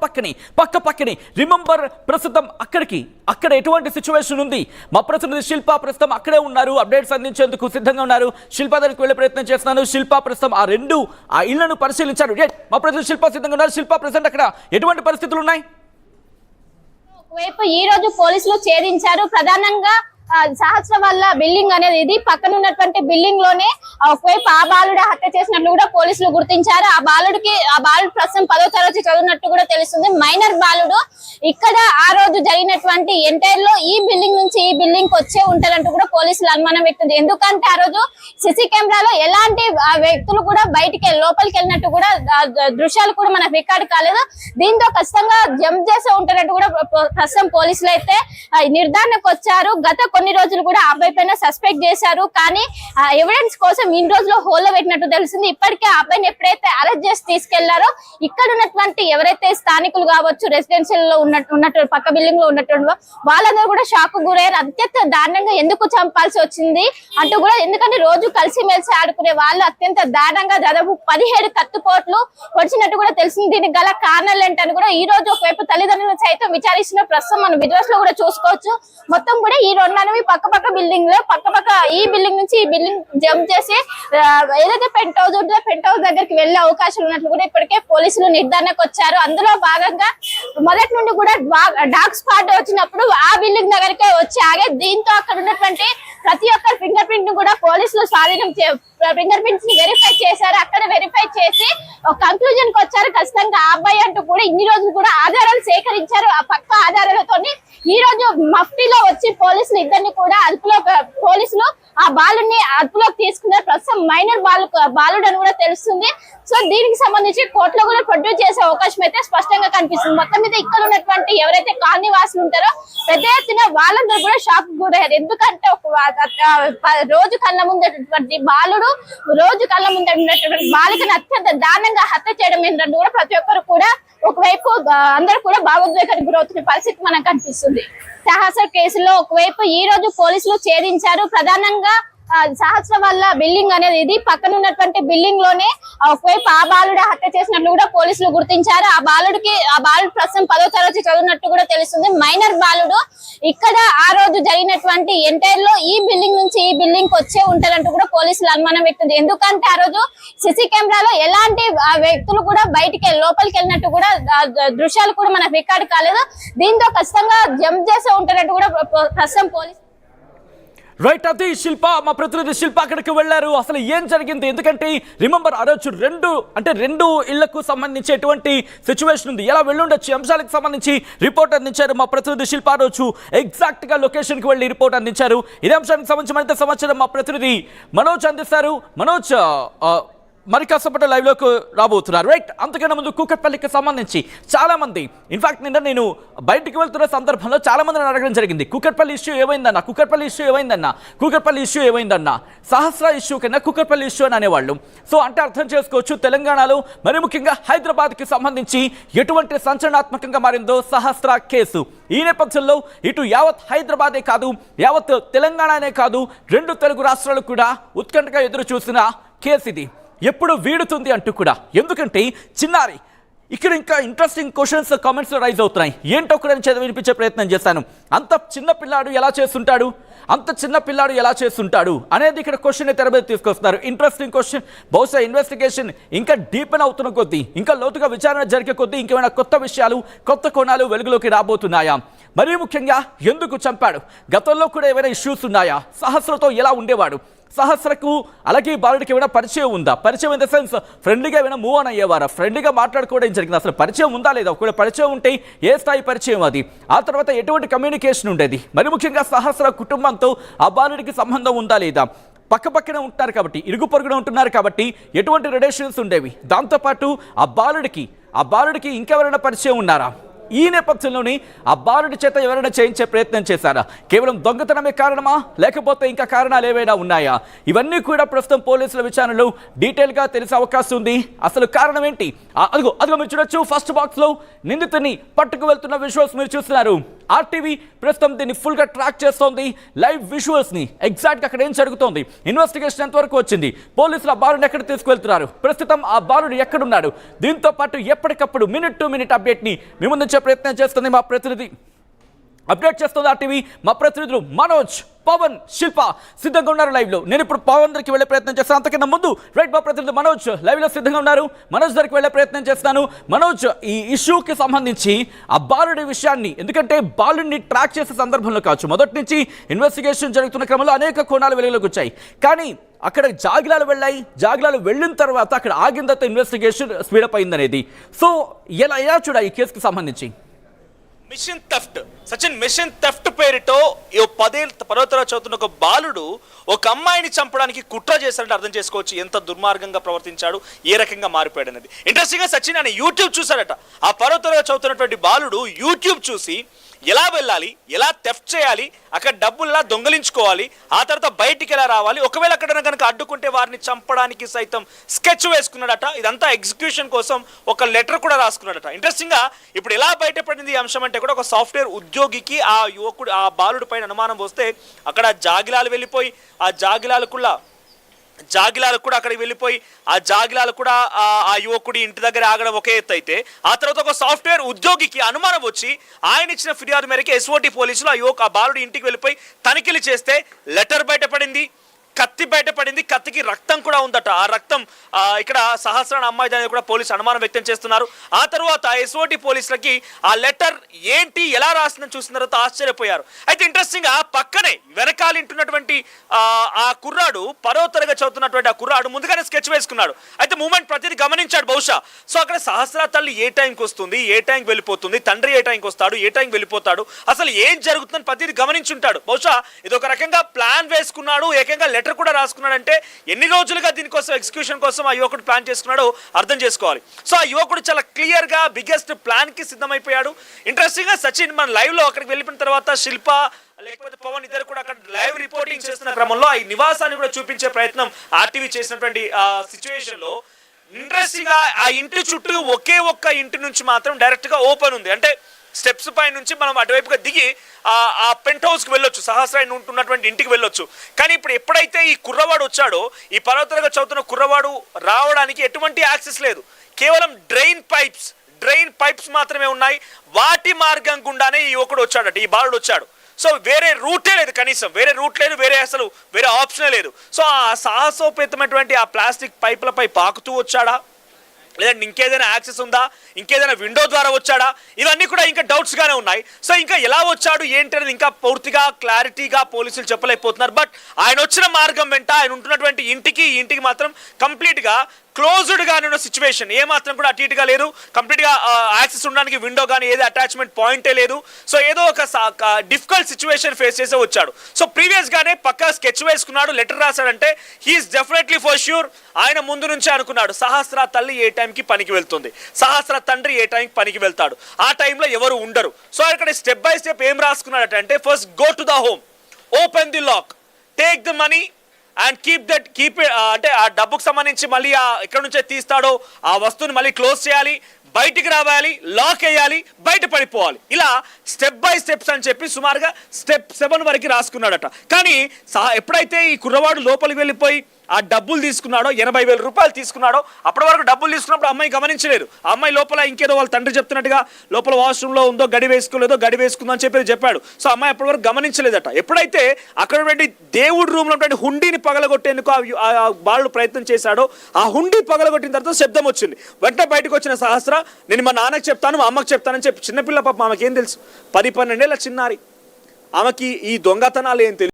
పక్కనే రిమెంబర్ ప్రస్తుతం అక్కడ ఎటువంటి సిచ్యువేషన్ ఉంది? మా ప్రతినిధి శిల్ప ప్రస్తుతం అక్కడే ఉన్నారు, అప్డేట్స్ అందించేందుకు సిద్ధంగా ఉన్నారు. శిల్ప దగ్గరికి వెళ్ళే ప్రయత్నం చేస్తున్నాను. శిల్ప ప్రస్తుతం ఆ ఇళ్లను పరిశీలించారు. మా ప్రతినిధి శిల్ప సిద్ధంగా ఉన్నారు. శిల్ప ప్రజెంట్ అక్కడ ఎటువంటి పరిస్థితులు ఉన్నాయి? ఒకవైపు ఈ రోజు పోలీసులు ఛేదించారు. ప్రధానంగా సహస్ర వల్ల బిల్డింగ్ అనేది ఇది పక్కన ఉన్నటువంటి బిల్డింగ్ లోనే ఒకవైపు ఆ బాలుడు హత్య చేసినట్లు కూడా పోలీసులు గుర్తించారు. ఆ బాలుడు ప్రస్తుతం 10వ తరగతి చదువున్నట్టు కూడా తెలుస్తుంది. మైనర్ బాలుడు ఇక్కడ ఆ రోజు జరిగినటువంటి ఎంటైర్ లో ఈ బిల్డింగ్ నుంచి ఈ బిల్డింగ్ కి వచ్చే ఉంటారంటూ కూడా పోలీసులు అనుమానం వ్యక్తం. ఎందుకంటే ఆ రోజు సిసి కెమెరాలో ఎలాంటి వ్యక్తులు కూడా లోపలికి వెళ్ళినట్టు కూడా దృశ్యాలు కూడా మనకు రికార్డు కాలేదు. దీంతో ఖచ్చితంగా జంప్ చేసే ఉంటారంటూ కూడా ప్రస్తుతం పోలీసులు అయితే నిర్ధారణకు వచ్చారు. గత కొన్ని రోజులు కూడా అబ్బాయి పైన సస్పెక్ట్ చేశారు, కానీ ఎవిడెన్స్ కోసం ఇన్ని రోజులు హోల్లో పెట్టినట్టు తెలిసింది. ఇప్పటికే ఆ అబ్బాయిని ఎప్పుడైతే అరెస్ట్ చేసి తీసుకెళ్లారో ఇక్కడ ఉన్నటువంటి ఎవరైతే స్థానికులు కావచ్చు, రెసిడెన్షియల్ లో ఉన్నట్టు పక్క బిల్డింగ్ లో ఉన్నట్టు వాళ్ళందరూ కూడా షాక్ గురయ్యారు. అత్యంత దారుణంగా ఎందుకు చంపాల్సి వచ్చింది అంటూ కూడా, ఎందుకంటే రోజు కలిసిమెలిసి ఆడుకునే వాళ్ళు అత్యంత దారుణంగా దాదాపు 17 కత్తిపోట్లు పొడిచినట్టు కూడా తెలిసింది. దీనికి గల కారణాలు ఏంటని కూడా ఈ రోజు ఒకవైపు తల్లిదండ్రులు సైతం విచారిస్తున్న ప్రస్తుతం మనం విజువల్స్ లో కూడా చూసుకోవచ్చు. మొత్తం కూడా ఈ రెండనవి పక్క బిల్డింగ్ లో ఈ బిల్డింగ్ నుంచి ఈ బిల్డింగ్ జంప్ చేసి ఏదైతే పెంట్ హౌస్ ఉంటుందో పెంట్ హౌస్ దగ్గరికి వెళ్లే అవకాశాలు ఉన్నట్లు కూడా ఇప్పటికే పోలీసులు నిర్ధారణకు వచ్చారు. అందులో భాగంగా మొదటి నుండి కూడా డాగ్ స్పాట్ వచ్చినప్పుడు ఆ బిల్డింగ్ దగ్గరికే వచ్చి ఆగే. దీంతో అక్కడ ఉన్నటువంటి ప్రతి ఒక్కరి ఫింగర్ ప్రింట్ ను కూడా పోలీసులు ఫింగర్ ప్రింట్స్ ని వెరిఫై చేశారు. అక్కడ వెరిఫై చేసి ఒక కంక్లూజన్ కి వచ్చారు. ఖచ్చితంగా ఆ అబ్బాయి అంటూ కూడా ఇన్ని రోజులు కూడా ఆధారాలు సేకరించారు. ఆ పక్క ఆధారాలతోని ఈ రోజు మఫ్టీలో వచ్చి పోలీసులు ఇద్దరిని కూడా పోలీసులు ఆ బాలుని అదుపులోకి తీసుకున్నారు. ప్రస్తుతం మైనర్ బాలుడు అని కూడా తెలుస్తుంది. సో దీనికి సంబంధించి కోర్టులో కూడా ప్రొడ్యూస్ చేసే అవకాశం అయితే స్పష్టంగా కనిపిస్తుంది. మొత్తం మీద ఇక్కడ ఉన్నటువంటి ఎవరైతే కాలనీ వాసులు ఉంటారో పెద్ద ఎత్తున వాళ్ళందరూ కూడా షాక్ గురయ్యారు. ఎందుకంటే రోజు కళ్ళ ముందటువంటి బాలుడు బాలికను అత్యంత దారుణంగా హత్య చేయడం ఏంటంటే కూడా ప్రతి ఒక్కరు కూడా ఒకవైపు అందరూ కూడా భావోద్వేగానికి గురవుతున్న పరిస్థితి మనకు కనిపిస్తుంది. సహస్ర కేసులో ఒకవైపు ఈ రోజు పోలీసులు ఛేదించారు. ప్రధానంగా సహస్ర వల్ల బిల్డింగ్ అనేది ఇది పక్కన ఉన్నటువంటి బిల్డింగ్ లోనే ఒకవైపు ఆ బాలుడు హత్య చేసినట్లు కూడా పోలీసులు గుర్తించారు. ఆ బాలుడు ప్రస్తుతం 10వ తరగతి చదువున్నట్టు కూడా తెలుస్తుంది. మైనర్ బాలుడు ఇక్కడ ఆ రోజు జరిగినటువంటి ఎంటైర్ లో ఈ బిల్డింగ్ నుంచి ఈ బిల్డింగ్ కి వచ్చే ఉంటారంటూ కూడా పోలీసులు అనుమానం వ్యక్తం. ఎందుకంటే ఆ రోజు సిసి కెమెరాలో ఎలాంటి వ్యక్తులు కూడా లోపలికి వెళ్ళినట్టు కూడా దృశ్యాలు కూడా మనకు రికార్డు కాలేదు. దీంతో ఖచ్చితంగా జంప్ చేసే ఉంటారంటూ కూడా ప్రస్తుతం పోలీసు రైట్. అది శిల్ప, మా ప్రతినిధి శిల్ప అక్కడికి వెళ్ళారు. అసలు ఏం జరిగింది? ఎందుకంటే రిమెంబర్ ఆ రోజు రెండు ఇళ్లకు సంబంధించి ఎటువంటి సిచ్యువేషన్ ఉంది, ఎలా వెళ్ళుండొచ్చు అంశాలకు సంబంధించి రిపోర్ట్ అందించారు మా ప్రతినిధి శిల్ప. ఆ రోజు ఎగ్జాక్ట్ గా లొకేషన్ కి వెళ్ళి రిపోర్ట్ అందించారు. ఇదే అంశానికి సంబంధించి మరింత సమాచారం మా ప్రతినిధి మనోజ్ అందిస్తారు. మనోజ్ మరి కాసేపటి లైవ్ లోకి రాబోతున్నారు. రైట్. అంతకన్నా ముందు కూకట్పల్లికి సంబంధించి చాలా మంది, ఇన్ఫాక్ట్ నిన్న నేను బయటికి వెళ్తున్న సందర్భంలో చాలా మందిని అడగడం జరిగింది, కూకట్పల్లి ఇష్యూ ఏమైందన్నా, సహస్ర ఇష్యూ కన్నా కూకట్పల్లి ఇష్యూ అని అనేవాళ్ళు. సో అంటే అర్థం చేసుకోవచ్చు తెలంగాణలో మరి ముఖ్యంగా హైదరాబాద్కి సంబంధించి ఎటువంటి సంచలనాత్మకంగా మారిందో సహస్ర కేసు. ఈ నేపథ్యంలో ఇటు యావత్ హైదరాబాదే కాదు, యావత్ తెలంగాణనే కాదు, 2 తెలుగు రాష్ట్రాలు కూడా ఉత్కంఠగా ఎదురు చూసిన కేసు ఇది. ఎప్పుడు వీడుతుంది అంటూ కూడా. ఎందుకంటే చిన్నారి ఇక్కడ ఇంకా ఇంట్రెస్టింగ్ క్వశ్చన్స్ కామెంట్స్లో రైజ్ అవుతున్నాయి. ఏంటో కూడా చదివి వినిపించే ప్రయత్నం చేశాను. అంత చిన్న పిల్లాడు ఎలా చేస్తుంటాడు అనేది ఇక్కడ క్వశ్చన్ తెర మీద తీసుకొస్తున్నారు. Interesting question. బహుశా ఇన్వెస్టిగేషన్ ఇంకా డీపెన్ అవుతున్న కొద్దీ, ఇంకా లోతుగా విచారణ జరిగే కొద్దీ ఇంకేమైనా కొత్త విషయాలు, కొత్త కోణాలు వెలుగులోకి రాబోతున్నాయా? మరీ ముఖ్యంగా ఎందుకు చంపాడు? గతంలో కూడా ఏమైనా ఇష్యూస్ ఉన్నాయా? సహస్రతో ఎలా ఉండేవాడు? సహస్రకు అలాగే బాలుడికి ఏమైనా పరిచయం ఉందా? పరిచయం ఇన్ ద సెన్స్ ఫ్రెండ్లీగా ఏమైనా మూవ్ ఆన్ అయ్యేవారా? ఫ్రెండ్లీగా మాట్లాడుకోవడం జరిగింది. అసలు పరిచయం ఉందా లేదా? ఒకవేళ పరిచయం ఉంటే ఏ స్థాయి పరిచయం అది? ఆ తర్వాత ఎటువంటి కమ్యూనికేషన్ ఉండేది? మరి ముఖ్యంగా సహస్ర కుటుంబంతో ఆ బాలుడికి సంబంధం ఉందా లేదా? పక్కపక్కనే ఉంటున్నారు కాబట్టి, ఇరుగు పొరుగున ఉంటున్నారు కాబట్టి ఎటువంటి రిలేషన్స్ ఉండేవి? దాంతోపాటు ఆ బాలుడికి ఇంకెవరైనా పరిచయం ఉన్నారా? ఈ నేపథ్యంలోని ఆ బాలుడి చేత ఎవరైనా చేయించే ప్రయత్నం చేశారా? కేవలం దొంగతనమే కారణమా, లేకపోతే ఇంకా కారణాలు ఏవైనా ఉన్నాయా? ఇవన్నీ కూడా ప్రస్తుతం పోలీసుల విచారణలో డీటెయిల్గా తెలిసే అవకాశం ఉంది. అసలు కారణం ఏంటి? అదిగో మీరు చూడొచ్చు, ఫస్ట్ బాక్స్ లో నిందితుని పట్టుకు వెళ్తున్న విజువల్స్ మీరు చూస్తున్నారు. ఆర్టీవీ ప్రస్తుతం దీన్ని ఫుల్గా ట్రాక్ చేస్తోంది. లైవ్ విజువల్స్ని ఎగ్జాక్ట్గా అక్కడ ఏం జరుగుతోంది, ఇన్వెస్టిగేషన్ ఎంతవరకు వచ్చింది, పోలీసులు ఆ బాలుని ఎక్కడ తీసుకువెళ్తున్నారు, ప్రస్తుతం ఆ బాలుడు ఎక్కడున్నాడు, దీంతో పాటు ఎప్పటికప్పుడు మినిట్ టు మినిట్ అప్డేట్ని మీ ముందుంచే ప్రయత్నం చేస్తుంది మా ప్రతినిధి. అప్డేట్ చేస్తుంది ఆర్టీవీ మా ప్రతినిధులు మనోజ్, పవన్, శిల్ప సిద్ధంగా ఉన్నారు లైవ్ లో. నేను ఇప్పుడు పవన్ దగ్గరికి వెళ్ళే ప్రయత్నం చేస్తాను. అంతకన్నా ముందు రైట్ మా ప్రతినిధి మనోజ్ లైవ్ లో సిద్ధంగా ఉన్నారు. మనోజ్ దగ్గరికి వెళ్ళే ప్రయత్నం చేస్తాను. మనోజ్, ఈ ఇష్యూకి సంబంధించి ఆ బాలుడి విషయాన్ని, ఎందుకంటే బాలుడిని ట్రాక్ చేసే సందర్భంలో కావచ్చు, మొదటి నుంచి ఇన్వెస్టిగేషన్ జరుగుతున్న క్రమంలో అనేక కోణాలు వెలుగులోకి వచ్చాయి. కానీ అక్కడ జాగిలాలు వెళ్ళాయి, జాగిలాలు వెళ్ళిన తర్వాత అక్కడ ఆగిన తర్వాత ఇన్వెస్టిగేషన్ స్పీడప్ అయిందనేది. సో ఎలా చూడాలి ఈ కేసుకి సంబంధించి? Mission theft Sachin, mission theft పేరుతో 10వ తరగతి చదువుతున్న ఒక బాలుడు ఒక అమ్మాయిని చంపడానికి కుట్ర చేశాడంటే అర్థం చేసుకోవచ్చు ఎంత దుర్మార్గంగా ప్రవర్తించాడు, ఏ రకంగా మారిపోయాడు అనేది. ఇంట్రెస్టింగ్ గా సచిన్ ఆయన యూట్యూబ్ చూశాడట. ఆ 10వ తరగతి చదువుతున్నటువంటి బాలుడు యూట్యూబ్ చూసి ఎలా వెళ్ళాలి, ఎలా థెఫ్ట్ చేయాలి, అక్కడ డబ్బుల్లా దొంగలించుకోవాలి, ఆ తర్వాత బయటికి ఎలా రావాలి, ఒకవేళ అక్కడ కనుక అడ్డుకుంటే వారిని చంపడానికి సైతం స్కెచ్ వేసుకున్నాడట. ఇదంతా ఎగ్జిక్యూషన్ కోసం ఒక లెటర్ కూడా రాసుకున్నాడట. ఇంట్రెస్టింగ్ గా ఇప్పుడు ఎలా బయటపడింది ఈ అంశం అంటే కూడా ఒక సాఫ్ట్వేర్ ఉద్యోగికి ఆ యువకుడు ఆ బాలుడి పైన అనుమానం వస్తే అక్కడ జాగిలాలు వెళ్ళిపోయి ఆ జాగిలాలు కూడా అక్కడికి వెళ్ళిపోయి ఆ జాగిలాలు కూడా ఆ యువకుడి ఇంటి దగ్గర ఆగడం ఒక ఎత్తు అయితే, ఆ తర్వాత ఒక సాఫ్ట్వేర్ ఉద్యోగికి అనుమానం వచ్చి ఆయన ఇచ్చిన ఫిర్యాదు మేరకు ఎస్ఓటి పోలీసులు ఆ బాలుడి ఇంటికి వెళ్ళిపోయి తనిఖీలు చేస్తే లెటర్ బయటపడింది, కత్తి బయటపడింది, కత్తికి రక్తం కూడా ఉందట. ఆ రక్తం ఇక్కడ సహస్రాన అమ్మాయి అనేది కూడా పోలీసు అనుమానం వ్యక్తం చేస్తున్నారు. ఆ తర్వాత ఎస్ఓటి పోలీసులకి ఆ లెటర్ ఏంటి ఎలా రాసిందని చూసిన తర్వాత ఆశ్చర్యపోయారు. అయితే ఇంట్రెస్టింగ్ గా పక్కనే వెనకాలింటున్నటువంటి ఆ కుర్రాడు 10వ తరగతి చదువుతున్నటువంటి ఆ కుర్రాడు ముందుగానే స్కెచ్ వేసుకున్నాడు. అయితే మూమెంట్ ప్రతిదీ గమనించాడు బహుశా. సో అక్కడ సహస్రా తల్లి ఏ టైంకి వస్తుంది, ఏ టైంకి వెళ్ళిపోతుంది, తండ్రి ఏ టైంకి వస్తాడు, ఏ టైంకి వెళ్ళిపోతాడు, అసలు ఏం జరుగుతుందని ప్రతిదీ గమనించుంటాడు. బహుశా ఇది ఒక రకంగా ప్లాన్ వేసుకున్నాడు, ఏకంగా లెటర్ కూడా రాసుకున్నాడంటే ఎన్ని రోజులుగా దీనికోసం ఎగ్జిక్యూషన్ కోసం ఆ యువకుడు ప్లాన్ చేసుకున్నాడో అర్థం చేసుకోవాలి. సో ఆ యువకుడు చాలా క్లియర్ గా బిగ్గెస్ట్ ప్లాన్ కి సిద్ధమైపోయాడు. ఇంట్రెస్టింగ్ గా సచిన్ మన లైవ్ లో అక్కడికి వెళ్ళిపోయిన తర్వాత శిల్ప లేకపోతే పవన్ ఇద్దరు కూడా అక్కడ లైవ్ రిపోర్టింగ్ చేస్తున్న క్రమంలో ఈ నివాసాన్ని కూడా చూపించే ప్రయత్నం ఆర్టీవీ చేసినటువంటి సిచ్యువేషన్ లో ఇంట్రెస్టింగ్ గా ఆ ఇంటి చుట్టూ ఒకే ఒక్క ఇంటి నుంచి మాత్రం డైరెక్ట్ గా ఓపెన్ ఉంది. అంటే స్టెప్స్ పై నుంచి మనం అటువైపుగా దిగి ఆ పెంట్ హౌస్ కి వెళ్ళొచ్చు, సహస్రాన్ని ఉంటున్నటువంటి ఇంటికి వెళ్ళొచ్చు. కానీ ఇప్పుడు ఎప్పుడైతే ఈ కుర్రవాడు వచ్చాడో, ఈ 10వ తరగతి చదువుతున్న కుర్రవాడు రావడానికి ఎటువంటి యాక్సెస్ లేదు. కేవలం డ్రైన్ పైప్స్ మాత్రమే ఉన్నాయి. వాటి మార్గం గుండానే ఈ యువకుడు వచ్చాడట, ఈ బాలుడు వచ్చాడు. సో వేరే రూటే లేదు, కనీసం వేరే రూట్ లేదు, వేరే ఆప్షనే లేదు. సో ఆ సాహసోపేతమైనటువంటి ఆ ప్లాస్టిక్ పైపులపై పాకుతూ వచ్చాడా, లేదంటే ఇంకేదైనా యాక్సెస్ ఉందా, ఇంకేదైనా విండో ద్వారా వచ్చాడా, ఇవన్నీ కూడా ఇంకా డౌట్స్ గానే ఉన్నాయి. సో ఇంకా ఎలా వచ్చాడు ఏంటి అనేది ఇంకా పూర్తిగా క్లారిటీగా పోలీసులు చెప్పలేకపోతున్నారు. బట్ ఆయన వచ్చిన మార్గం వెంట ఆయన ఉంటున్నటువంటి ఇంటికి మాత్రం కంప్లీట్ గా క్లోజ్డ్ గానే ఉన్న సిచ్యువేషన్, ఏ మాత్రం కూడా అటు ఇటుగా లేదు. కంప్లీట్ గా యాక్సెస్ ఉండడానికి విండో కానీ ఏదో అటాచ్మెంట్ పాయింటే లేదు. సో ఏదో ఒక డిఫికల్ట్ సిచ్యువేషన్ ఫేస్ చేసే వచ్చాడు. సో ప్రీవియస్ గానే పక్కా స్కెచ్ వేసుకున్నాడు, లెటర్ రాశాడంటే హీఈస్ డెఫినెట్లీ ఫర్ ష్యూర్ ఆయన ముందు నుంచే అనుకున్నాడు సహస్ర తల్లి ఏ టైంకి పనికి వెళ్తుంది, సహస్ర తండ్రి ఏ టైంకి పనికి వెళ్తాడు, ఆ టైంలో ఎవరు ఉండరు. సో ఇక్కడ స్టెప్ బై స్టెప్ ఏం రాసుకున్నాడట అంటే, first go to the home, open the lock, take the money and keep అంటే ఆ డబ్బుకు సంబంధించి మళ్ళీ ఎక్కడి నుంచే తీస్తాడో ఆ వస్తువుని మళ్ళీ క్లోజ్ చేయాలి, బయటికి రావాలి, లాక్ వేయాలి, బయట పడిపోవాలి. ఇలా స్టెప్ బై స్టెప్స్ అని చెప్పి సుమారుగా స్టెప్ 7 వరకు రాసుకున్నాడట. కానీ ఎప్పుడైతే ఈ కుర్రవాడు లోపలికి వెళ్ళిపోయి ఆ డబ్బులు తీసుకున్నాడో, 80,000 రూపాయలు తీసుకున్నాడో, అప్పటి వరకు డబ్బులు తీసుకున్నప్పుడు అమ్మాయి గమనించలేదు. ఆ అమ్మాయి లోపల ఇంకేదో వాళ్ళ తండ్రి చెప్తున్నట్టుగా లోపల వాష్రూమ్లో ఉందో, గడి వేసుకుందో అని చెప్పాడు. సో అమ్మాయి అప్పటి వరకు గమనించలేదట. ఎప్పుడైతే అక్కడ దేవుడి రూమ్లో ఉన్నటువంటి హుండీని పగలగొట్టేందుకు ఆ బాలుడు ప్రయత్నం చేశాడో, ఆ హుండీ పగలగొట్టిన తర్వాత శబ్దం వచ్చింది. వెంటనే బయటకు వచ్చిన సహస్ర, నేను మా నాన్నకి చెప్తాను, మా అమ్మకి చెప్తానని చెప్పి, చిన్నపిల్ల పాప ఆమెకి ఏం తెలుసు, 10-12 ఏళ్ల చిన్నారి, ఆమెకి ఈ దొంగతనాలు ఏం తెలుసు.